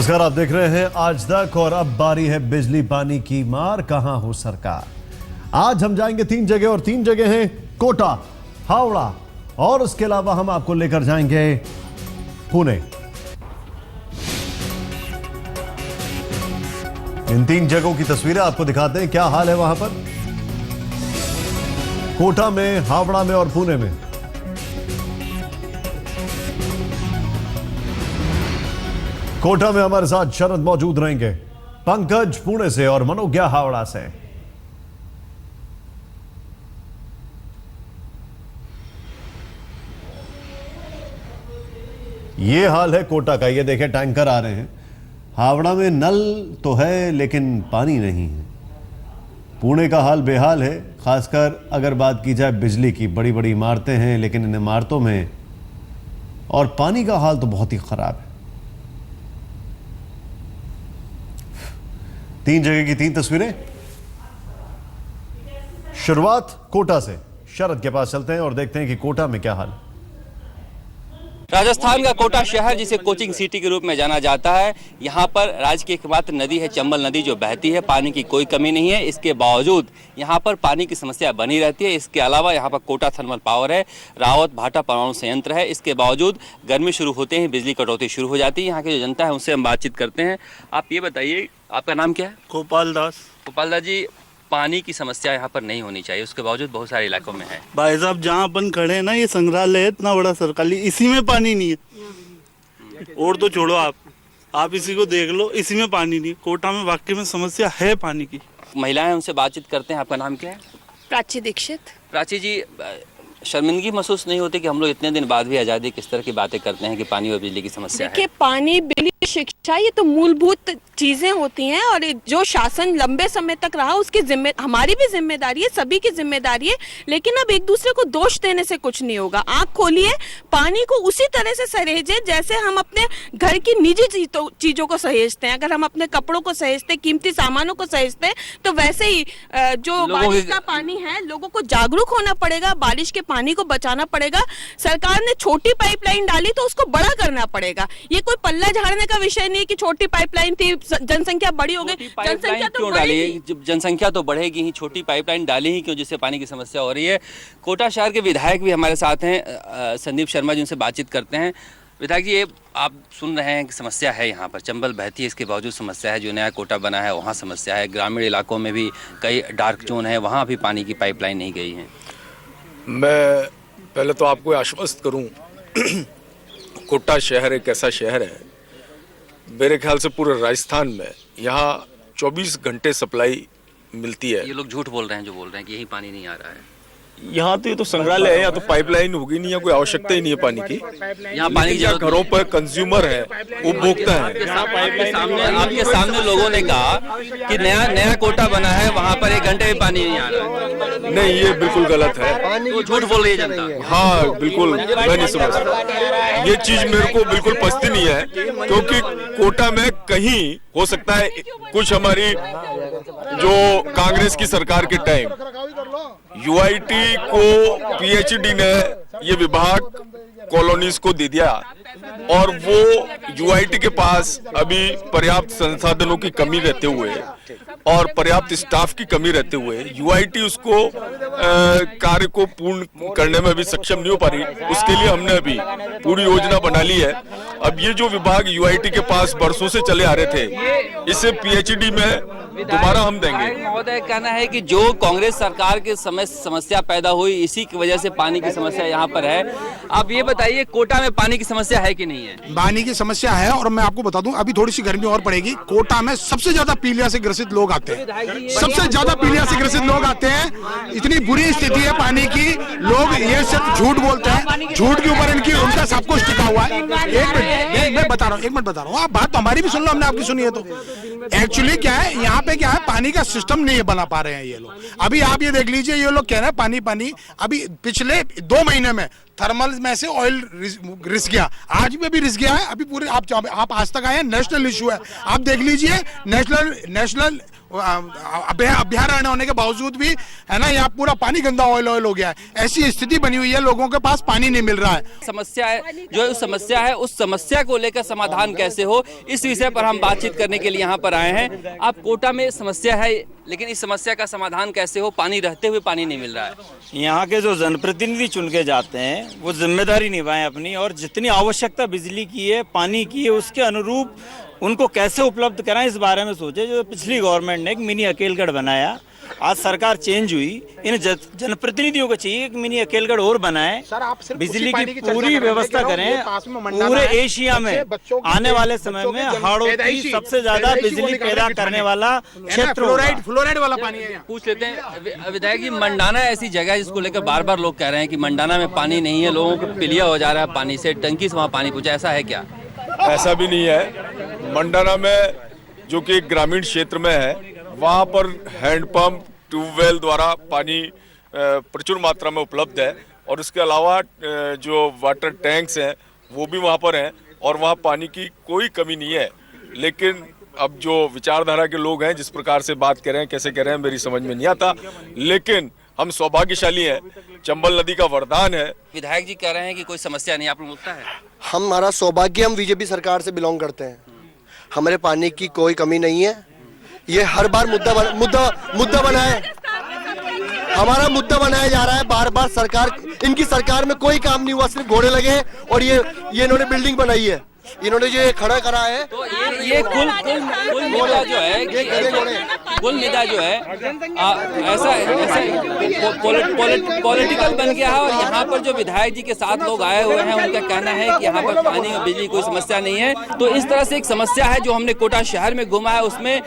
नमस्कार, आप देख रहे हैं आज तक और अब बारी है बिजली पानी की मार, कहां हो सरकार। आज हम जाएंगे 3 जगह और 3 जगह हैं कोटा, हावड़ा और उसके अलावा हम आपको लेकर जाएंगे पुणे। इन 3 जगहों की तस्वीरें आपको दिखाते हैं क्या हाल है वहां पर, कोटा में, हावड़ा में और पुणे में। कोटा में हमारे साथ शरद मौजूद रहेंगे, पंकज पुणे से और मनोज्ञा हावड़ा से। ये हाल है कोटा का, ये देखें टैंकर आ रहे हैं। हावड़ा में नल तो है लेकिन पानी नहीं है। पुणे का हाल बेहाल है, खासकर अगर बात की जाए बिजली की। बड़ी बड़ी इमारतें हैं लेकिन इन इमारतों में और पानी का हाल तो बहुत ही खराब है। 3 जगह की 3 तस्वीरें। शुरुआत कोटा से, शरद के पास चलते हैं और देखते हैं कि कोटा में क्या हाल है। राजस्थान का कोटा शहर, जिसे कोचिंग सिटी के रूप में जाना जाता है, यहाँ पर राज्य की एकमात्र नदी है चंबल नदी, जो बहती है। पानी की कोई कमी नहीं है, इसके बावजूद यहाँ पर पानी की समस्या बनी रहती है। इसके अलावा यहाँ पर कोटा थर्मल पावर है, रावत भाटा परमाणु संयंत्र है। इसके बावजूद गर्मी शुरू होते ही बिजली कटौती शुरू हो जाती है। यहाँ की जो जनता है उनसे हम बातचीत करते हैं। आप ये बताइए, आपका नाम क्या है? गोपाल दास। गोपाल दास जी, पानी की समस्या यहाँ पर नहीं होनी चाहिए, उसके बावजूद बहुत सारे इलाकों में है। भाई साहब, जहाँ अपन खड़े हैं ना, ये संग्रहालय है इतना बड़ा सरकारी, इसी में पानी नहीं है। और तो छोड़ो, आप इसी को देख लो, इसी में पानी नहीं। कोटा में वाकई में समस्या है पानी की। महिलाएं, उनसे बातचीत करते हैं। आपका नाम क्या है? प्राची दीक्षित। प्राची जी, शर्मिंदगी महसूस नहीं होती कि हम लोग इतने दिन बाद भी आज़ादी किस तरह की बातें करते हैं कि पानी और बिजली की समस्या है? देखिए, पानी, बिजली, शिक्षा, ये तो मूलभूत चीजें होती हैं और जो शासन लंबे समय तक रहा उसकी हमारी भी जिम्मेदारी है, सभी की जिम्मेदारी है। लेकिन अब एक दूसरे को दोष देने से कुछ नहीं होगा। आंख खोलिए, पानी को उसी तरह से सहेजे जैसे हम अपने घर की निजी चीजों को सहेजते हैं। अगर हम अपने कपड़ों को सहेजते, कीमती सामानों को सहेजते हैं, तो वैसे ही जो बारिश का पानी है, लोगों को जागरूक होना पड़ेगा, बारिश के पानी को बचाना पड़ेगा। सरकार ने छोटी पाइपलाइन डाली तो उसको बड़ा करना पड़ेगा। ये कोई पल्ला झाड़ने का विषय नहीं कि छोटी पाइपलाइन थी, जनसंख्या बड़ी हो गई। जनसंख्या तो बढ़ेगी, जनसंख्या तो बढ़ेगी ही, छोटी पाइपलाइन डाली ही क्यों, जिससे पानी की समस्या हो रही है। कोटा शहर के विधायक भी हमारे साथ हैं, संदीप शर्मा जी, उनसे बातचीत करते हैं। विधायक जी, ये आप सुन रहे हैं कि समस्या है, यहाँ पर चंबल बहती है, इसके बावजूद समस्या है। जो नया कोटा बना है वहाँ समस्या है, ग्रामीण इलाकों में भी कई डार्क जोन है, वहाँ भी पानी की पाइपलाइन नहीं गई है। मैं पहले तो आपको आश्वस्त करूं, कोटा शहर एक ऐसा शहर है, मेरे ख्याल से पूरे राजस्थान में यहाँ 24 घंटे सप्लाई मिलती है। ये लोग झूठ बोल रहे हैं जो बोल रहे हैं कि यही पानी नहीं आ रहा है। यहाँ तो ये तो संग्रहालय है, या तो पाइपलाइन होगी नहीं, या कोई आवश्यकता ही नहीं है पानी की। यहाँ पानी की घरों पर कंज्यूमर है, उपभोक्ता है। आपके सामने लोगों ने कहा कि नया कोटा बना है, वहाँ पर 1 घंटे में पानी नहीं आ रहा। नहीं, ये बिल्कुल गलत है, तो झूठ बोल रही है जनता। हाँ बिल्कुल, मैं नहीं समझता। ये चीज मेरे को बिल्कुल पसंद नहीं है, क्योंकि कोटा में कहीं हो सकता है कुछ हमारी जो कांग्रेस की सरकार के टाइम यूआईटी को पीएचडी ने ये विभाग कॉलोनीज को दे दिया, और वो यूआईटी के पास अभी पर्याप्त संसाधनों की कमी रहते हुए और पर्याप्त स्टाफ की कमी रहते हुए यूआईटी उसको कार्य को पूर्ण करने में अभी सक्षम नहीं हो पा रही। उसके लिए हमने अभी पूरी योजना बना ली है। अब ये जो विभाग यूआईटी के पास बरसों से चले आ रहे थे, इसे पीएचडी में दोबारा हम देंगे। महोदय, कहना है कि जो कांग्रेस सरकार के समय समस्या पैदा हुई, इसी की वजह से पानी की समस्या यहाँ पर है। आप ये बताइए, कोटा में पानी की समस्या है कि नहीं है? पानी की समस्या है, और मैं आपको बता दूं, अभी थोड़ी सी गर्मी और पड़ेगी। कोटा में सबसे ज्यादा पीलिया से ग्रसित लोग आते हैं, सबसे ज्यादा पीलिया से ग्रसित लोग आते हैं। इतनी बुरी स्थिति है पानी की, लोग ये सिर्फ झूठ बोलते हैं, झूठ के ऊपर उनका सब कुछ टिका हुआ है। एक मिनट बता रहा हूँ, आप बात तो हमारी भी सुन लो, हमने आपकी सुनी है। तो एक्चुअली क्या है, यहाँ पे क्या है, पानी का सिस्टम नहीं बना पा रहे हैं ये लोग। अभी आप ये देख लीजिए, ये लोग कह रहे हैं पानी पानी। अभी पिछले 2 महीने में थर्मल में से ऑयल रिस गया, आज भी अभी रिस गया है। अभी पूरे आप आज तक आए हैं, नेशनल इशू है, आप देख लीजिए। नेशनल अभ्यारण्य होने के बावजूद भी है ना, यहाँ पूरा पानी गंदा ऑयल हो गया है। ऐसी स्थिति बनी हुई है, लोगों के पास पानी नहीं मिल रहा है। समस्या है जो उस समस्या को लेकर समाधान कैसे हो, इस विषय पर हम बातचीत करने के लिए यहाँ पर आए हैं। आप कोटा में समस्या है, लेकिन इस समस्या का समाधान कैसे हो? पानी रहते हुए पानी नहीं मिल रहा है। यहाँ के जो जनप्रतिनिधि चुन के जाते हैं वो जिम्मेदारी निभाएं अपनी, और जितनी आवश्यकता बिजली की है, पानी की है, उसके अनुरूप उनको कैसे उपलब्ध कराएं, इस बारे में सोचे। जो पिछली गवर्नमेंट ने एक मिनी अकेलगढ़ बनाया, आज सरकार चेंज हुई, इन जनप्रतिनिधियों को चाहिए एक मिनी अकेलगढ़ और बनाए, बिजली की पूरी व्यवस्था करें। पूरे एशिया में आने वाले समय में हाड़ों की सबसे ज्यादा बिजली पैदा करने वाला क्षेत्र फ्लोराइड वाला पानी है। पूछ लेते हैं विधायक जी, मंडाना ऐसी जगह है जिसको लेकर बार बार लोग कह रहे हैं कि मंडाना में पानी नहीं है, लोगों को पीलिया हो जा रहा है पानी से, टंकी से वहाँ पानी पहुँचा, ऐसा है क्या? ऐसा भी नहीं है। मंडाना में जो कि एक ग्रामीण क्षेत्र में है, वहाँ पर हैंडपंप, ट्यूबवेल द्वारा पानी प्रचुर मात्रा में उपलब्ध है, और इसके अलावा जो वाटर टैंक्स हैं वो भी वहाँ पर हैं, और वहाँ पानी की कोई कमी नहीं है। लेकिन अब जो विचारधारा के लोग हैं, जिस प्रकार से बात कर रहे हैं, कैसे कह रहे हैं, मेरी समझ में नहीं आता। लेकिन हम सौभाग्यशाली हैं, चंबल नदी का वरदान है। विधायक जी कह रहे हैं कि कोई समस्या नहीं, आपको लगता है? हमारा सौभाग्य, हम बीजेपी सरकार से बिलोंग करते हैं, हमारे पानी की कोई कमी नहीं है। ये हर बार मुद्दा बना है, हमारा मुद्दा बनाया जा रहा है बार बार। इनकी सरकार में कोई काम नहीं हुआ, सिर्फ घोड़े लगे हैं, और ये इन्होंने बिल्डिंग बनाई है, इन्होंने जो खड़ा करा है। तो ये कुल मुद्दा जो है, कुल मुद्दा जो है ऐसा पॉलिटिकल बन गया है। और यहाँ पर जो विधायक जी के साथ लोग आए हुए हैं, उनका कहना है कि यहाँ पर पानी और बिजली कोई समस्या नहीं है। तो इस तरह से एक समस्या है जो हमने कोटा शहर में घूमा है, उसमें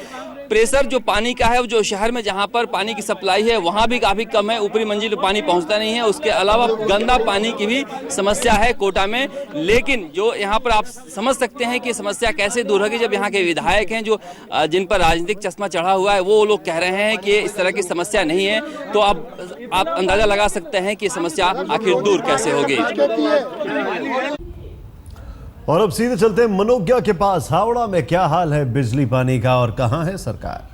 प्रेशर जो पानी का है, जो शहर में जहाँ पर पानी की सप्लाई है वहाँ भी काफ़ी कम है, ऊपरी मंजिल में पानी पहुँचता नहीं है। उसके अलावा गंदा पानी की भी समस्या है कोटा में। लेकिन जो यहाँ पर आप समझ सकते हैं कि समस्या कैसे दूर होगी, जब यहाँ के विधायक हैं जो जिन पर राजनीतिक चश्मा चढ़ा हुआ है, वो लोग कह रहे हैं कि इस तरह की समस्या नहीं है। तो आप अंदाज़ा लगा सकते हैं कि समस्या आखिर दूर कैसे होगी। और अब सीधे चलते हैं मनोज्ञा के पास। हावड़ा में क्या हाल है बिजली पानी का, और कहां है सरकार?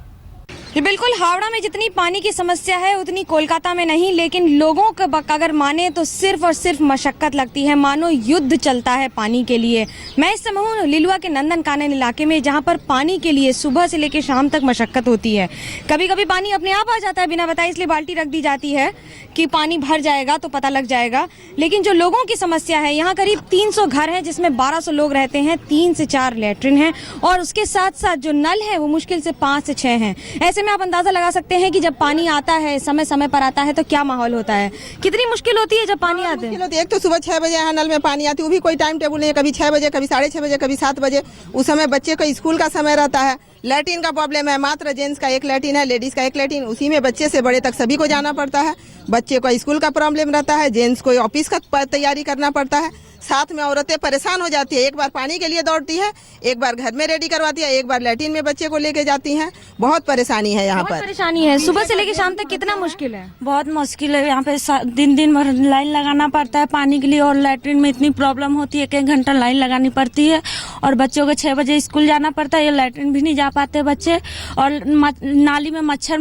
बिल्कुल, हावड़ा में जितनी पानी की समस्या है उतनी कोलकाता में नहीं, लेकिन लोगों का अगर माने तो सिर्फ और सिर्फ मशक्कत लगती है, मानो युद्ध चलता है पानी के लिए। मैं इस समय हूँ लिलुआ के नंदन कानन इलाके में, जहाँ पर पानी के लिए सुबह से लेकर शाम तक मशक्कत होती है। कभी कभी पानी अपने आप आ जाता है बिना बताए, इसलिए बाल्टी रख दी जाती है कि पानी भर जाएगा तो पता लग जाएगा। लेकिन जो लोगों की समस्या है, यहाँ करीब 300 घर हैं जिसमें 1200 लोग रहते हैं, 3 से 4 लैट्रिन हैं, और उसके साथ साथ जो नल है वो मुश्किल से 5 से 6 हैं। ऐसे में आप अंदाजा लगा सकते हैं कि जब पानी आता है, समय समय पर आता है, तो क्या माहौल होता है, कितनी मुश्किल होती है जब पानी आता है। एक तो सुबह 6 बजे यहाँ नल में पानी आती है, वो भी कोई टाइम टेबल नहीं है, कभी 6 बजे, कभी 6:30 बजे, कभी 7 बजे। उस समय बच्चे को स्कूल का समय रहता है। लैट्रिन का प्रॉब्लम है, मात्र जेंट्स का एक लैट्रिन है, लेडीज का एक लैट्रिन, उसी में बच्चे से बड़े तक सभी को जाना पड़ता है। बच्चे को स्कूल का प्रॉब्लम रहता है, जेंट्स को ऑफिस का तैयारी करना पड़ता है, साथ में औरतें परेशान हो जाती है। एक बार पानी के लिए दौड़ती है, एक बार घर में रेडी करवाती है, एक बार लैट्रिन में बच्चे को लेके जाती हैं। बहुत परेशानी है यहाँ पर, परेशानी है। सुबह से लेकर शाम तक कितना मुश्किल है? बहुत मुश्किल है। यहाँ पे दिन भर लाइन लगाना पड़ता है पानी के लिए, और लैट्रिन में इतनी प्रॉब्लम होती है, 1 घंटा लाइन लगानी पड़ती है। और बच्चों को 6 बजे स्कूल जाना पड़ता है, ये लैट्रिन भी नहीं जा पाते बच्चे, और नाली में मच्छर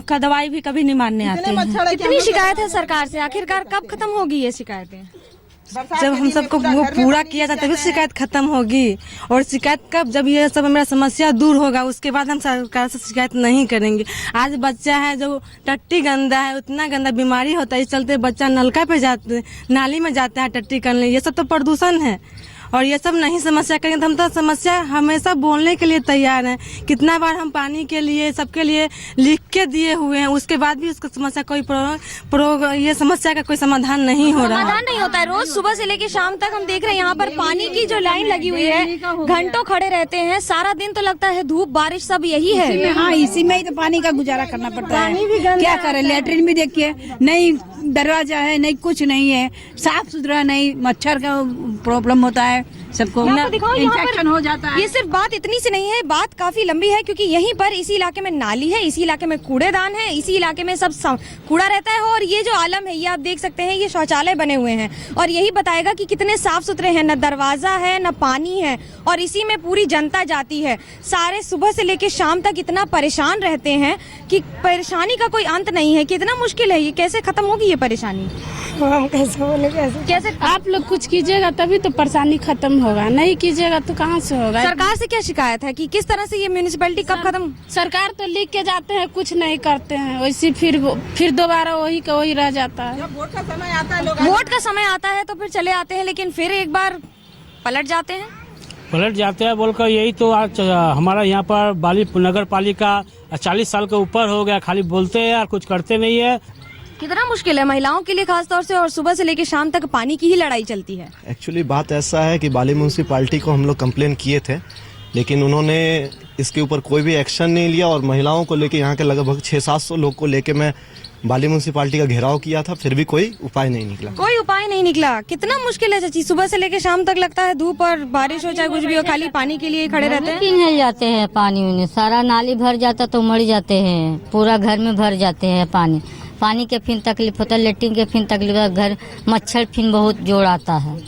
का दवाई भी कभी नहीं मारने आते हैं। कितनी शिकायत है सरकार से, आखिरकार कब खत्म होगी ये शिकायतें? जब हम सबको पूरा किया जाता है तभी शिकायत खत्म होगी। और शिकायत कब, जब ये सब मेरा समस्या दूर होगा, उसके बाद हम सरकार से शिकायत नहीं करेंगे। आज बच्चा है जो टट्टी गंदा है, उतना गंदा बीमारी होता है, इस चलते बच्चा नलका पे जाते, नाली में जाता है टट्टी करने। ये सब तो प्रदूषण है, और ये सब नहीं समस्या करेंगे तो हम तो समस्या हमेशा बोलने के लिए तैयार हैं। कितना बार हम पानी के लिए सबके लिए लिख के दिए हुए हैं, उसके बाद भी उसका समस्या कोई ये समस्या का कोई समाधान नहीं हो रहा है। समाधान नहीं होता है। रोज सुबह से लेकर शाम तक हम देख रहे हैं यहाँ पर पानी की जो लाइन लगी हुई है, घंटों खड़े रहते हैं, सारा दिन तो लगता है धूप बारिश सब यही है। हाँ, इसी में ही तो पानी का गुजारा करना पड़ता है। क्या करें, लैट्रिन भी देखिए नहीं दरवाजा है नहीं, कुछ नहीं है, साफ सुथरा नहीं, मच्छर का प्रॉब्लम होता है सबको, इन्फेक्शन हो जाता है। ये सिर्फ बात इतनी सी नहीं है, बात काफी लंबी है, क्योंकि यहीं पर इसी इलाके में नाली है, इसी इलाके में कूड़ेदान है, इसी इलाके में सब कूड़ा रहता है। और ये जो आलम है, ये आप देख सकते हैं, ये शौचालय बने हुए हैं और यही बताएगा कि कितने साफ सुथरे हैं। न दरवाजा है न पानी है और इसी में पूरी जनता जाती है। सारे सुबह से लेकर शाम तक इतना परेशान रहते हैं कि परेशानी का कोई अंत नहीं है। कितना मुश्किल है, ये कैसे खत्म होगी ये परेशानी? हम कैसे बोले, कैसे आप लोग कुछ कीजिएगा तभी तो परेशानी खत्म होगा, नहीं कीजिएगा तो कहाँ से होगा। सरकार से क्या शिकायत है कि किस तरह से ये म्यूनिसिपैलिटी कब खत्म? सरकार तो लिख के जाते हैं, कुछ नहीं करते हैं, वैसे फिर दोबारा वही का वही रह जाता है। वोट का समय आता है, लोग वोट का समय आता है तो फिर चले आते हैं, लेकिन फिर एक बार पलट जाते हैं। बोलकर यही तो आज हमारा यहाँ पर बाली नगर पालिका 40 साल के ऊपर हो गया, खाली बोलते हैं और कुछ करते नहीं है। कितना मुश्किल है महिलाओं के लिए खासतौर से, और सुबह से लेकर शाम तक पानी की ही लड़ाई चलती है। एक्चुअली बात ऐसा है कि बाली म्यूनसिपाल्टी को हम लोग कंप्लेन किए थे, लेकिन उन्होंने इसके ऊपर कोई भी एक्शन नहीं लिया और महिलाओं को लेके यहाँ के लगभग 600-700 लोग को लेके मैं बाली म्यूनसिपाल्टी का घेराव किया था, फिर भी कोई उपाय नहीं निकला। कोई उपाय नहीं निकला। कितना मुश्किल है चाची, सुबह से लेकर शाम तक लगता है, धूप और बारिश हो चाहे कुछ भी हो, खाली पानी के लिए खड़े रहते हैं। नहीं जाते हैं पानी में, सारा नाली भर जाता तो मर जाते हैं, पूरा घर में भर जाते हैं पानी के फिर तकलीफ होता है, लेट्रिन के फिर तकलीफ होता है, घर मच्छर फिर बहुत जोड़ आता है।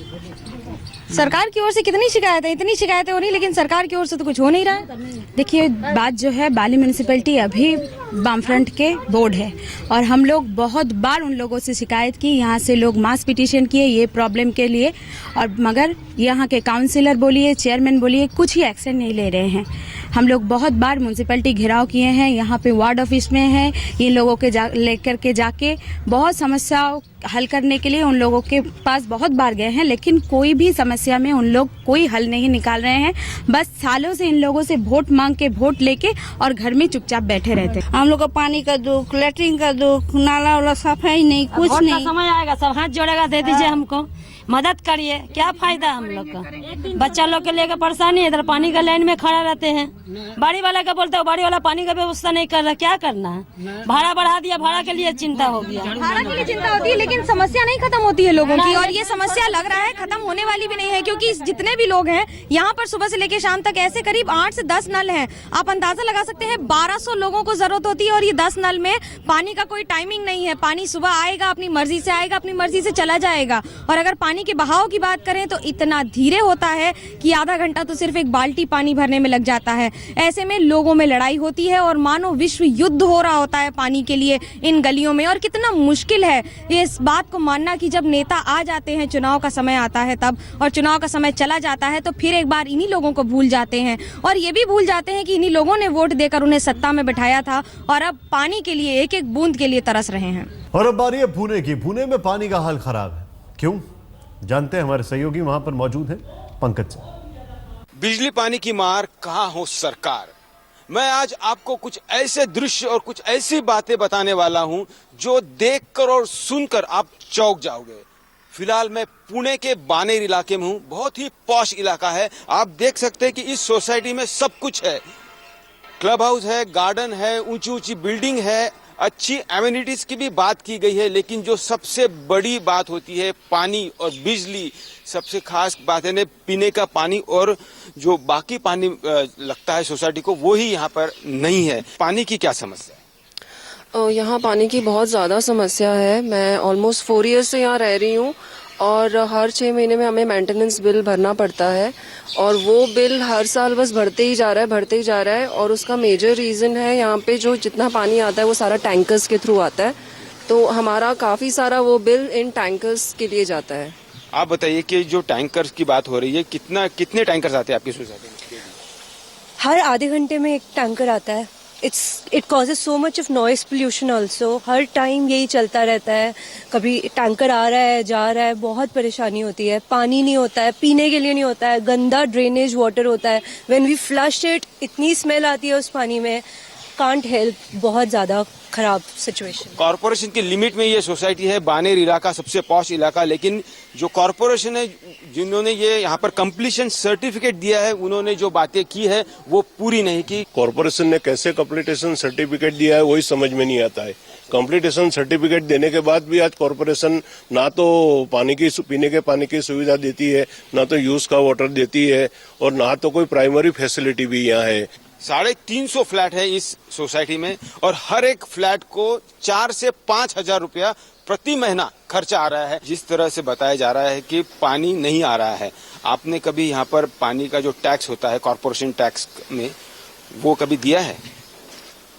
सरकार की ओर से कितनी शिकायत है, इतनी शिकायतें हो रही, लेकिन सरकार की ओर से तो कुछ हो नहीं रहा है। देखिए बात जो है, बाली म्यूनिसिपैलिटी अभी वामफ्रंट के बोर्ड है और हम लोग बहुत बार उन लोगों से शिकायत की, यहाँ से लोग मास पिटीशन किए ये प्रॉब्लम के लिए, और मगर यहाँ के काउंसिलर बोलिए, चेयरमैन बोलिए, कुछ ही एक्शन नहीं ले रहे हैं। हम लोग बहुत बार म्यूनसिपैलिटी घेराव किए हैं, यहाँ पे वार्ड ऑफिस में है, इन लोगों के लेकर के जाके बहुत समस्याओं हल करने के लिए उन लोगों के पास बहुत बार गए हैं, लेकिन कोई भी समस्या में उन लोग कोई हल नहीं निकाल रहे हैं। बस सालों से इन लोगों से वोट मांग के वोट लेके और घर में चुपचाप बैठे रहते हैं। हम लोग को पानी का दुख, लेटरिन का दुख, नाला वाला सफाई नहीं, कुछ नहीं। समय आएगा सब हाथ जोड़ेगा, दे दीजिए हमको, मदद करिए, क्या फायदा हम लोग का। बच्चा लोग के लेकर परेशानी है, इधर पानी का लाइन में खड़ा रहते हैं, बाड़ी वाला का बोलते हो, बाड़ी वाला पानी का व्यवस्था नहीं कर रहा, क्या करना है? भाड़ा बढ़ा दिया, भाड़ा के लिए चिंता हो गया, भाड़ा के लिए चिंता होती है, लेकिन समस्या नहीं खत्म होती है लोगों की, और ये समस्या लग रहा है खत्म होने वाली भी नहीं है, क्योंकि जितने भी लोग हैं यहाँ पर सुबह से लेकर शाम तक ऐसे करीब 8 से 10 नल हैं। आप अंदाजा लगा सकते हैं 1200 लोगों को जरूरत होती है, और ये 10 नल में पानी का कोई टाइमिंग नहीं है। पानी सुबह आएगा, अपनी मर्जी से आएगा, अपनी मर्जी से चला जाएगा। और अगर पानी के बहाव की बात करें तो इतना धीरे होता है कि आधा घंटा तो सिर्फ एक बाल्टी पानी भरने में लग जाता है। ऐसे में लोगों में लड़ाई होती है और मानो विश्व युद्ध हो रहा होता है पानी के लिए इन गलियों में। और कितना मुश्किल है इस बात को मानना कि जब नेता आ जाते हैं, चुनाव का समय आता है तब, और चुनाव का समय चला जाता है तो फिर एक बार इन्हीं लोगों को भूल जाते हैं, और ये भी भूल जाते हैं कि इन्हीं लोगों ने वोट देकर उन्हें सत्ता में बिठाया था और अब पानी के लिए एक एक बूंद के लिए तरस रहे हैं। और अब बारी है पुणे की। पुणे में पानी का हाल खराब है, क्यों? जानते हैं, हमारे सहयोगी वहां पर मौजूद हैं, पंकज से। बिजली पानी की मार, कहां हो सरकार। मैं आज आपको कुछ ऐसे दृश्य और कुछ ऐसी बातें बताने वाला हूं जो देखकर और सुनकर आप चौंक जाओगे। फिलहाल मैं पुणे के बानेर इलाके में हूं, बहुत ही पॉश इलाका है। आप देख सकते हैं कि इस सोसाइटी में सब कुछ है, क्लब हाउस है, गार्डन है, ऊंची ऊंची बिल्डिंग है, अच्छी एमिनिटीज की भी बात की गई है, लेकिन जो सबसे बड़ी बात होती है पानी और बिजली, सबसे खास बात है पीने का पानी, और जो बाकी पानी लगता है सोसाइटी को वो ही यहाँ पर नहीं है। पानी की क्या समस्या है? यहाँ पानी की बहुत ज़्यादा समस्या है। मैं ऑलमोस्ट 4 ईयर्स से यहाँ रह रही हूँ और हर 6 महीने में हमें मेंटेनेंस बिल भरना पड़ता है, और वो बिल हर साल बस बढ़ते ही जा रहा है। और उसका मेजर रीज़न है यहाँ पे जो जितना पानी आता है वो सारा टैंकर्स के थ्रू आता है, तो हमारा काफ़ी सारा वो बिल इन टैंकर्स के लिए जाता है। आप बताइए कि जो टैंकर्स की बात हो रही है, कितने टैंकर्स आते हैं आपकी सोसाइटी में? हर आधे घंटे में एक टैंकर आता है। It causes so much of noise pollution also. Her time यही चलता रहता है, कभी टैंकर आ रहा है जा रहा है, बहुत परेशानी होती है। पानी नहीं होता है, पीने के लिए नहीं होता है, गंदा ड्रेनेज वाटर होता है। व्हेन वी फ्लश इट, इतनी स्मेल आती है उस पानी में, कांट हेल्प, बहुत ज़्यादा खराब सिचुएशन। कॉर्पोरेशन की लिमिट में ये सोसाइटी है, बानेर इलाका सबसे पॉश इलाका, लेकिन जो कॉर्पोरेशन है जिन्होंने ये यहाँ पर कंप्लीशन सर्टिफिकेट दिया है, उन्होंने जो बातें की है वो पूरी नहीं की। कॉर्पोरेशन ने कैसे कंप्लीटेशन सर्टिफिकेट दिया है वही समझ में नहीं आता है। कंप्लीटेशन सर्टिफिकेट देने के बाद भी आज कॉरपोरेशन ना तो पानी की पीने के पानी की सुविधा देती है, ना तो यूज का वाटर देती है, और ना तो कोई प्राइमरी फैसिलिटी भी यहाँ है। 350 फ्लैट है इस सोसाइटी में और हर एक फ्लैट को 4 से 5 हजार रुपया प्रति महीना खर्चा आ रहा है। जिस तरह से बताया जा रहा है कि पानी नहीं आ रहा है, आपने कभी यहाँ पर पानी का जो टैक्स होता है कॉर्पोरेशन टैक्स में, वो कभी दिया है?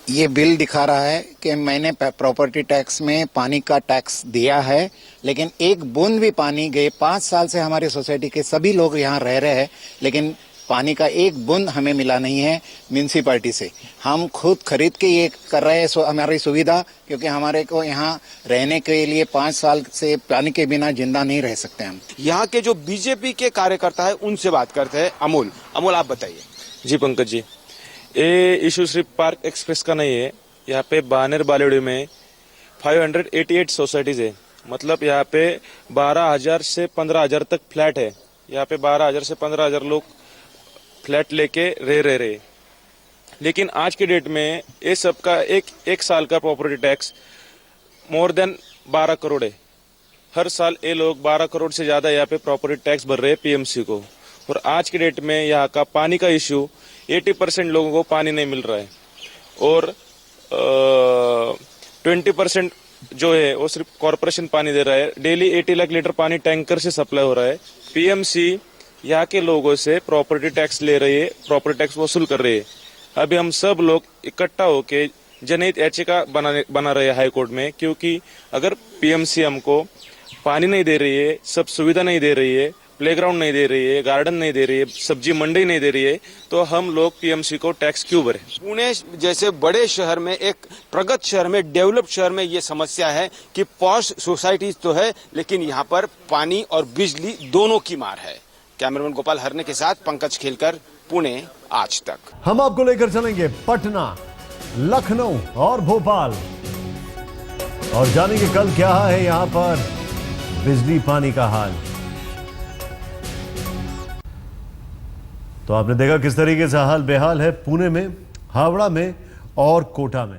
ये बिल दिखा रहा है कि मैंने प्रॉपर्टी टैक्स में पानी का टैक्स दिया है, लेकिन एक बूंद भी पानी गए 5 साल से हमारी सोसाइटी के सभी लोग यहाँ रह रहे हैं, लेकिन पानी का एक बूंद हमें मिला नहीं है म्यूनिसिपैलिटी से। हम खुद खरीद के ये कर रहे हैं हमारी सुविधा, क्योंकि हमारे को यहाँ रहने के लिए 5 साल से पानी के बिना जिंदा नहीं रह सकते हम। यहाँ के जो बीजेपी के कार्यकर्ता है उनसे बात करते हैं। अमोल आप बताइए। जी पंकज जी, ये इशू सिर्फ पार्क एक्सप्रेस का नहीं है। यहाँ पे बानेर बालेड़ी में 588 सोसाइटीज है, मतलब यहाँ पे 12,000 से 15,000 तक फ्लैट है। यहाँ पे 12,000 से 15,000 लोग फ्लैट लेके रह रहे। लेकिन आज के डेट में ये सबका एक साल का property tax more than 12 crore है। हर साल ये लोग 12 करोड़ से ज्यादा यहाँ पे प्रॉपर्टी टैक्स भर रहे हैं पीएमसी को। और आज के डेट में यहाँ का पानी का इश्यू 80% लोगों को पानी नहीं मिल रहा है, और 20% जो है वो सिर्फ कॉर्पोरेशन पानी दे रहा है। डेली 80 लाख लीटर पानी टैंकर से सप्लाई हो रहा है। पीएमसी यहाँ के लोगों से प्रॉपर्टी टैक्स ले रही है, प्रॉपर्टी टैक्स वसूल कर रही है। अभी हम सब लोग इकट्ठा होके जनहित याचिका बना रहे हैं हाई कोर्ट में, क्योंकि अगर पीएमसी हमको पानी नहीं दे रही है, सब सुविधा नहीं दे रही है, प्लेग्राउंड नहीं दे रही है, गार्डन नहीं दे रही है, सब्जी मंडी नहीं दे रही है, तो हम लोग पीएमसी को टैक्स क्यों भरे? पुणे जैसे बड़े शहर में, एक प्रगत शहर में, डेवलप्ड शहर में ये समस्या है कि पॉश सोसाइटीज तो है, लेकिन यहाँ पर पानी और बिजली दोनों की मार है। कैमरामैन गोपाल हरने के साथ पंकज खेलकर, पुणे आज तक। हम आपको लेकर चलेंगे पटना, लखनऊ और भोपाल, और जानेंगे कल क्या है यहां पर बिजली पानी का हाल। तो आपने देखा किस तरीके से हाल बेहाल है पुणे में, हावड़ा में और कोटा में।